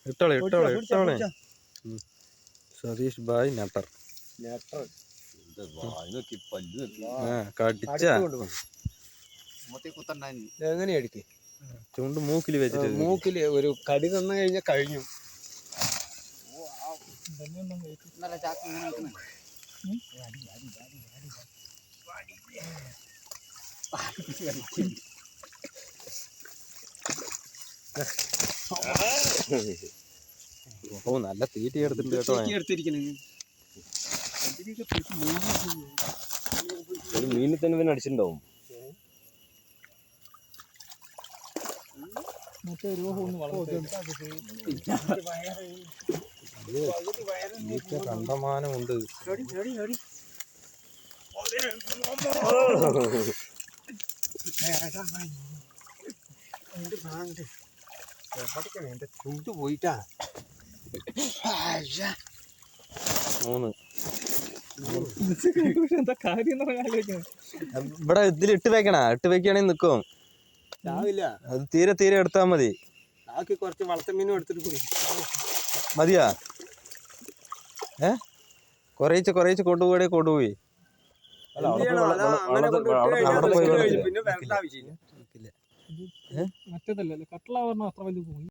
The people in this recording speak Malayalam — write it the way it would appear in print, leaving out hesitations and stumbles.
ഇട്ടോളെ സതീഷ് ഭായ് നെട്ടർ കടിച്ച എങ്ങനെ അടിക്ക് ചുണ്ട് മൂക്കില് വെച്ചിട്ട് മൂക്കില് ഒരു കടി തന്നു കഴിഞ്ഞാൽ കഴിഞ്ഞു. ഓ നല്ല തീറ്റ എടുത്തിട്ടുണ്ട് കേട്ടോ. ഒരു മീനിൽ തന്നെ പിന്നെ അടിച്ചിട്ടുണ്ടാവും. കണ്ടമാനമുണ്ട്. എന്റെ ചുണ്ട് പോയിട്ടാ. 3 ഇവിടെ ഇതിലിട്ട് വെക്കണ. ഇട്ട് വെക്കുകയാണെങ്കിൽ നിക്കും. അത് തീരെ എടുത്താ മതി. കുറച്ച് വളർത്ത മീനും എടുത്തിട്ട് മതിയാ? കുറേച്ച് കൊണ്ടുപോയി മറ്റേതല്ലേ കട്ട്ള പറഞ്ഞ അത്ര വലിയ പോയി.